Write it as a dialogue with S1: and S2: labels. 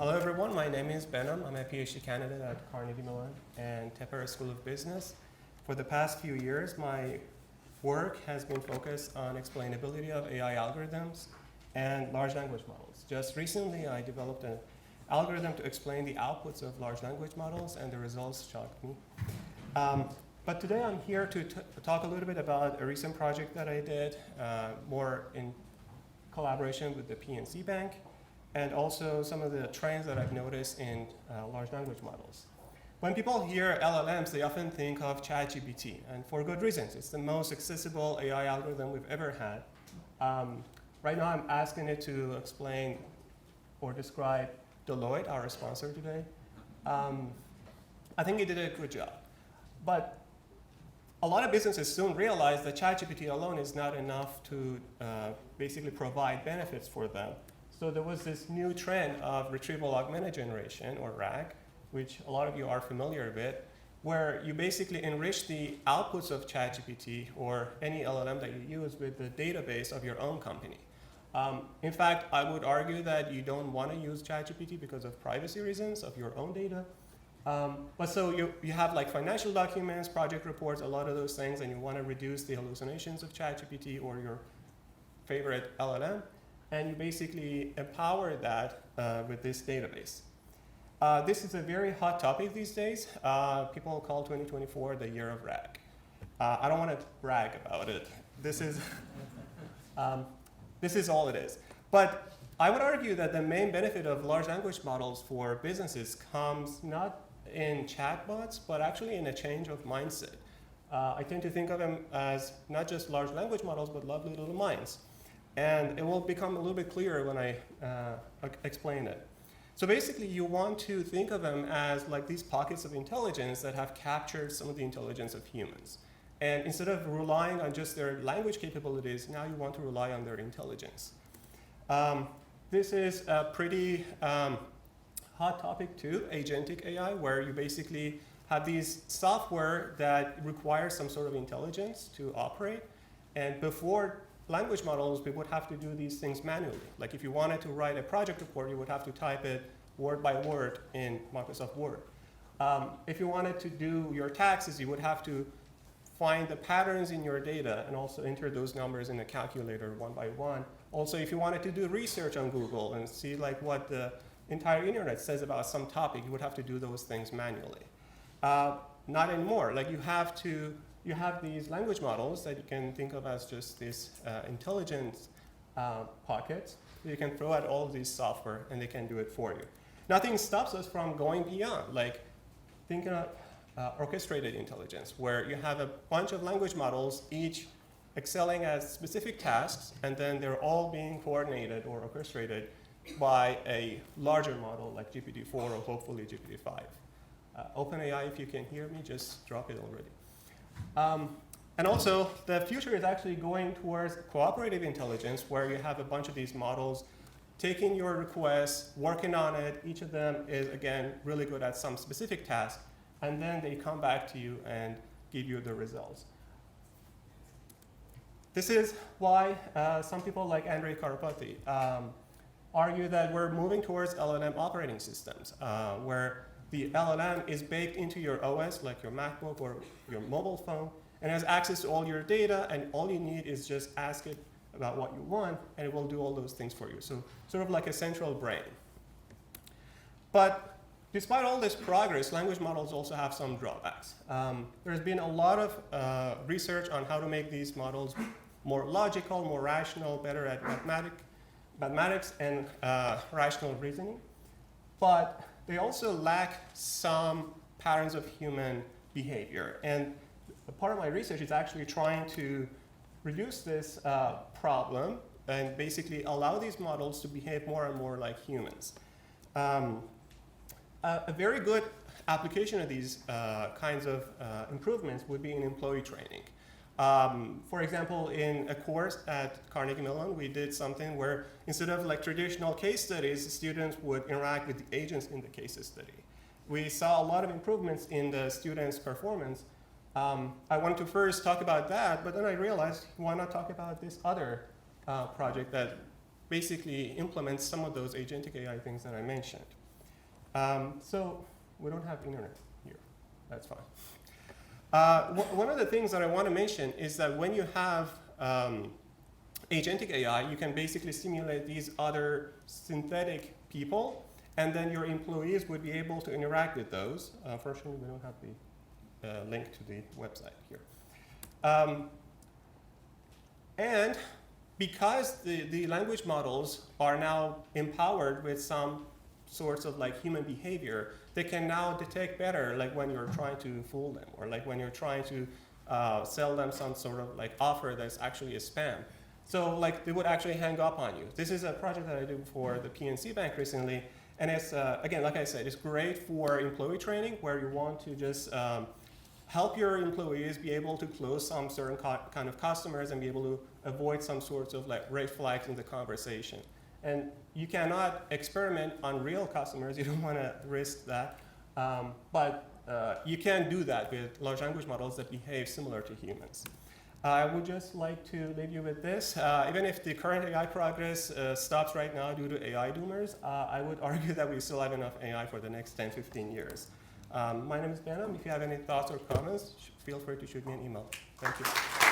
S1: Hello everyone, my name is Behnam. I'm a PhD candidate at Carnegie Mellon and Tepper School of Business. For the past few years, my work has been focused on explainability of AI algorithms and large language models. Just recently, I developed an algorithm to explain the outputs of large language models, and the results shocked me. But today I'm here to talk a little bit about a recent project that I did, more in collaboration with the PNC Bank, and also some of the trends that I've noticed in large language models. When people hear LLMs, they often think of ChatGPT, and for good reasons. It's the most accessible AI algorithm we've ever had. Right now, I'm asking it to explain or describe Deloitte, our sponsor today. I think it did a good job. But a lot of businesses soon realized that ChatGPT alone is not enough to basically provide benefits for them. So there was this new trend of Retrieval Augmented Generation, or RAG, which a lot of you are familiar with, where you basically enrich the outputs of ChatGPT or any LLM that you use with the database of your own company. In fact, I would argue that you don't want to use ChatGPT because of privacy reasons of your own data. But so you have like financial documents, project reports, a lot of those things, and you want to reduce the hallucinations of ChatGPT or your favorite LLM, and you basically empower that with this database. This is a very hot topic these days. People call 2024 the year of RAG. I don't want to brag about it. This is all it is. But I would argue that the main benefit of large language models for businesses comes not in chatbots, but actually in a change of mindset. I tend to think of them as not just large language models, but lovely little minds. And it will become a little bit clearer when I explain it. So basically, you want to think of them as like these pockets of intelligence that have captured some of the intelligence of humans. And instead of relying on just their language capabilities, now you want to rely on their intelligence. This is a pretty hot topic too, agentic AI, where you basically have these software that requires some sort of intelligence to operate. And before language models, we would have to do these things manually. Like if you wanted to write a project report, you would have to type it word by word in Microsoft Word. If you wanted to do your taxes, you would have to find the patterns in your data and also enter those numbers in a calculator one by one. Also, if you wanted to do research on Google and see like what the entire internet says about some topic, you would have to do those things manually. Not anymore. Like you have these language models that you can think of as just these intelligence pockets. You can throw out all of these software and they can do it for you. Nothing stops us from going beyond, like thinking of orchestrated intelligence, where you have a bunch of language models, each excelling at specific tasks, and then they're all being coordinated or orchestrated by a larger model like GPT-4 or hopefully GPT-5. OpenAI, if you can hear me, just drop it already. And also, the future is actually going towards cooperative intelligence, where you have a bunch of these models taking your requests, working on it. Each of them is, again, really good at some specific task, and then they come back to you and give you the results. This is why some people like Andrej Karpathy argue that we're moving towards LLM operating systems, where the LLM is baked into your OS, like your MacBook or your mobile phone, and has access to all your data, and all you need is just ask it about what you want, and it will do all those things for you. So sort of like a central brain. But despite all this progress, language models also have some drawbacks. There's been a lot of research on how to make these models more logical, more rational, better at mathematics and rational reasoning. But they also lack some patterns of human behavior. And part of my research is actually trying to reduce this problem and basically allow these models to behave more and more like humans. A very good application of these kinds of improvements would be in employee training. For example, in a course at Carnegie Mellon, we did something where instead of like traditional case studies, students would interact with the agents in the case study. We saw a lot of improvements in the students' performance. I wanted to first talk about that, but then I realized, why not talk about this other project that basically implements some of those agentic AI things that I mentioned. So we don't have internet here. That's fine. One of the things that I want to mention is that when you have agentic AI, you can basically simulate these other synthetic people, and then your employees would be able to interact with those. Unfortunately, we don't have the link to the website here. And because the language models are now empowered with some sorts of like human behavior, they can now detect better like when you're trying to fool them, or like when you're trying to sell them some sort of like offer that's actually a spam. So like they would actually hang up on you. This is a project that I did for the PNC Bank recently, and it's again, like I said, it's great for employee training where you want to just help your employees be able to close some certain kind of customers and be able to avoid some sorts of like red flags in the conversation. And you cannot experiment on real customers. You don't want to risk that. But you can do that with large language models that behave similar to humans. I would just like to leave you with this. Even if the current AI progress stops right now due to AI doomers, I would argue that we still have enough AI for the next 10, 15 years. My name is Behnam. If you have any thoughts or comments, feel free to shoot me an email. Thank you.